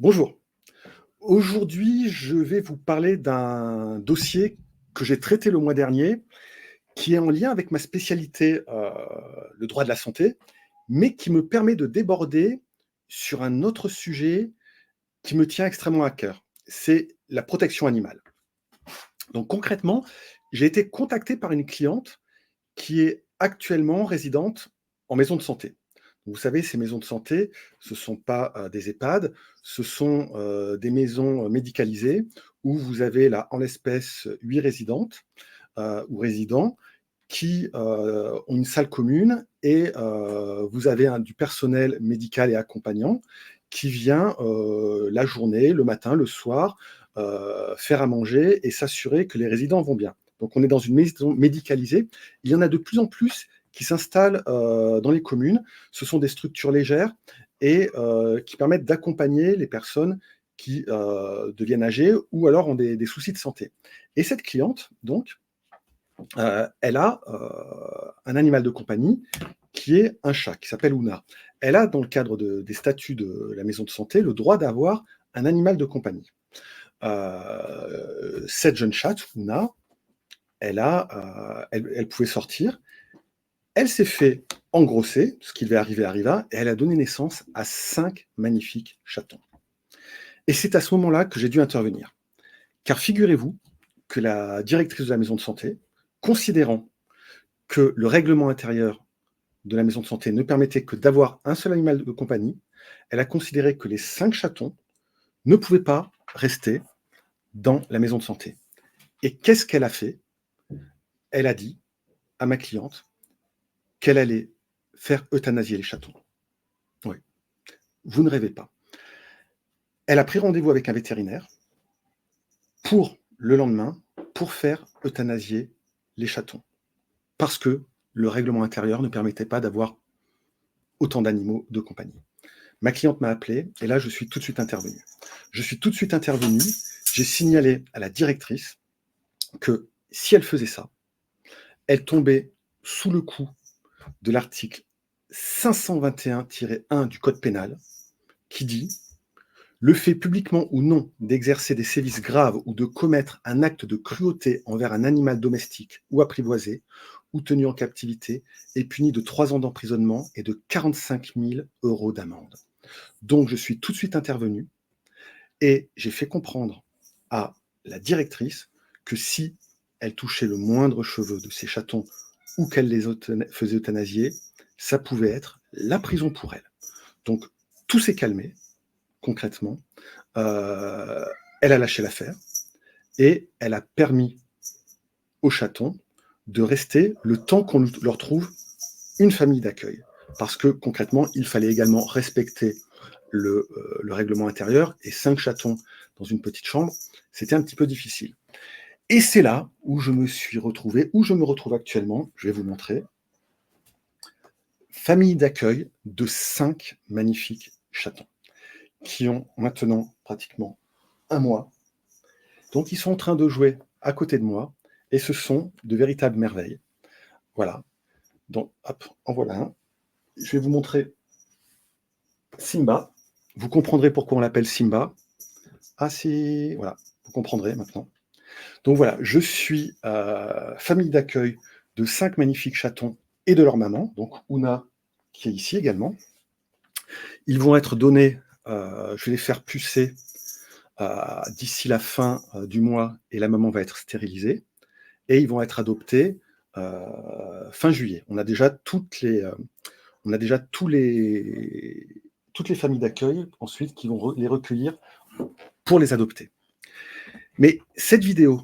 Bonjour. Aujourd'hui, je vais vous parler d'un dossier que j'ai traité le mois dernier, qui est en lien avec ma spécialité, le droit de la santé, mais qui me permet de déborder sur un autre sujet qui me tient extrêmement à cœur. C'est la protection animale. Donc concrètement, j'ai été contacté par une cliente qui est actuellement résidente en maison de santé. Vous savez, ces maisons de santé, ce ne sont pas, des EHPAD, ce sont, des maisons, médicalisées où vous avez là, en l'espèce, 8 résidentes, ou résidents qui, ont une salle commune et vous avez du personnel médical et accompagnant qui vient, la journée, le matin, le soir, faire à manger et s'assurer que les résidents vont bien. Donc on est dans une maison médicalisée. Il y en a de plus en plus qui s'installent, dans les communes. Ce sont des structures légères et qui permettent d'accompagner les personnes qui, deviennent âgées ou alors ont des soucis de santé. Et cette cliente donc, elle a, un animal de compagnie qui est un chat, qui s'appelle Ouna. Elle a, dans le cadre des statuts de la maison de santé, le droit d'avoir un animal de compagnie. Cette jeune chatte, Ouna, elle pouvait sortir. Elle s'est fait engrosser, ce qui devait arriver arriva, et elle a donné naissance à 5 magnifiques chatons. Et c'est à ce moment-là que j'ai dû intervenir. Car figurez-vous que la directrice de la maison de santé, considérant que le règlement intérieur de la maison de santé ne permettait que d'avoir un seul animal de compagnie, elle a considéré que les 5 chatons ne pouvaient pas rester dans la maison de santé. Et qu'est-ce qu'elle a fait? Elle a dit à ma cliente qu'elle allait faire euthanasier les chatons. Oui, vous ne rêvez pas. Elle a pris rendez-vous avec un vétérinaire pour le lendemain, pour faire euthanasier les chatons. Parce que le règlement intérieur ne permettait pas d'avoir autant d'animaux de compagnie. Ma cliente m'a appelé et là, je suis tout de suite intervenu. J'ai signalé à la directrice que si elle faisait ça, elle tombait sous le coup de l'article 521-1 du code pénal qui dit le fait publiquement ou non d'exercer des sévices graves ou de commettre un acte de cruauté envers un animal domestique ou apprivoisé ou tenu en captivité est puni de 3 ans d'emprisonnement et de 45 000 € d'amende. Donc je suis tout de suite intervenu et j'ai fait comprendre à la directrice que si elle touchait le moindre cheveu de ces chatons ou qu'elle les faisait euthanasier, ça pouvait être la prison pour elle. Donc tout s'est calmé, concrètement. Elle a lâché l'affaire et elle a permis aux chatons de rester le temps qu'on leur trouve une famille d'accueil. Parce que concrètement, il fallait également respecter le règlement intérieur et 5 chatons dans une petite chambre, c'était un petit peu difficile. Et c'est là où je me suis retrouvé, où je me retrouve actuellement, je vais vous montrer. Famille d'accueil de 5 magnifiques chatons qui ont maintenant pratiquement 1 mois. Donc ils sont en train de jouer à côté de moi et ce sont de véritables merveilles. Voilà. Donc hop, en voilà un. Je vais vous montrer Simba. Vous comprendrez pourquoi on l'appelle Simba. Ah si, voilà, vous comprendrez maintenant. Donc voilà, je suis, famille d'accueil de 5 magnifiques chatons et de leur maman, donc Ouna qui est ici également. Ils vont être donnés, je vais les faire pucer, d'ici la fin, du mois et la maman va être stérilisée et ils vont être adoptés, fin juillet. On a déjà toutes les familles d'accueil ensuite qui vont les recueillir pour les adopter. Mais cette vidéo,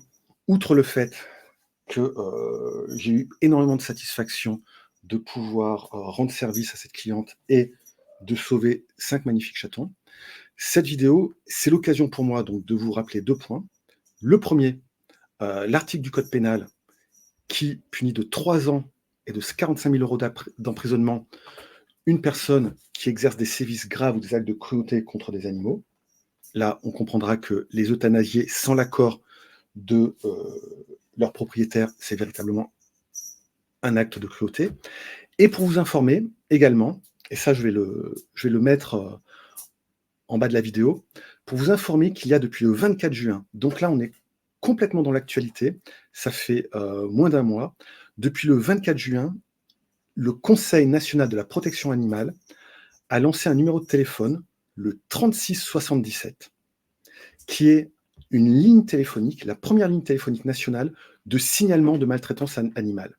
outre le fait que j'ai eu énormément de satisfaction de pouvoir rendre service à cette cliente et de sauver 5 magnifiques chatons, cette vidéo, c'est l'occasion pour moi donc de vous rappeler 2 points. Le premier, l'article du code pénal qui punit de 3 ans et de 45 000 € d'emprisonnement une personne qui exerce des sévices graves ou des actes de cruauté contre des animaux. Là, on comprendra que les euthanasier sans l'accord de leur propriétaire, c'est véritablement un acte de cruauté. Et pour vous informer également, et ça je vais le mettre en bas de la vidéo pour vous informer qu'il y a depuis le 24 juin, donc là on est complètement dans l'actualité, ça fait moins d'un mois, depuis le 24 juin, le Conseil national de la protection animale a lancé un numéro de téléphone, le 3677, qui est une ligne téléphonique, la première ligne téléphonique nationale de signalement de maltraitance animale.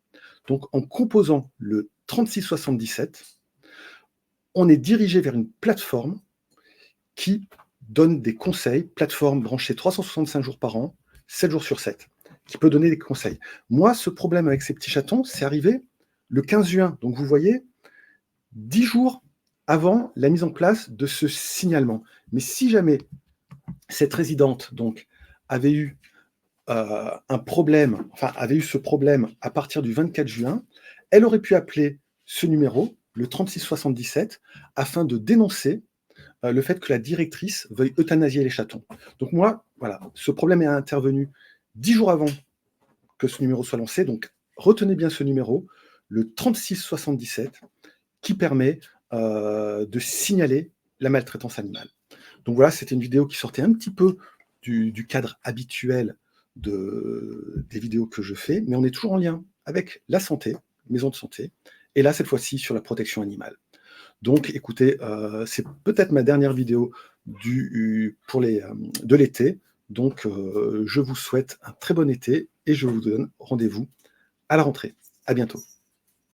Donc en composant le 3677, on est dirigé vers une plateforme qui donne des conseils, plateforme branchée 365 jours par an, 7 jours sur 7, qui peut donner des conseils. Moi, ce problème avec ces petits chatons, c'est arrivé le 15 juin. Donc vous voyez, 10 jours avant la mise en place de ce signalement. Mais si jamais cette résidente donc avait eu un problème, enfin avait eu ce problème à partir du 24 juin, elle aurait pu appeler ce numéro, le 3677, afin de dénoncer le fait que la directrice veuille euthanasier les chatons. Donc moi, voilà, ce problème est intervenu 10 jours avant que ce numéro soit lancé, donc retenez bien ce numéro, le 3677, qui permet de signaler la maltraitance animale. Donc voilà, c'était une vidéo qui sortait un petit peu du cadre habituel des vidéos que je fais, mais on est toujours en lien avec la santé, maison de santé, et là, cette fois-ci, sur la protection animale. Donc, écoutez, c'est peut-être ma dernière vidéo de l'été. Donc, je vous souhaite un très bon été et je vous donne rendez-vous à la rentrée. À bientôt.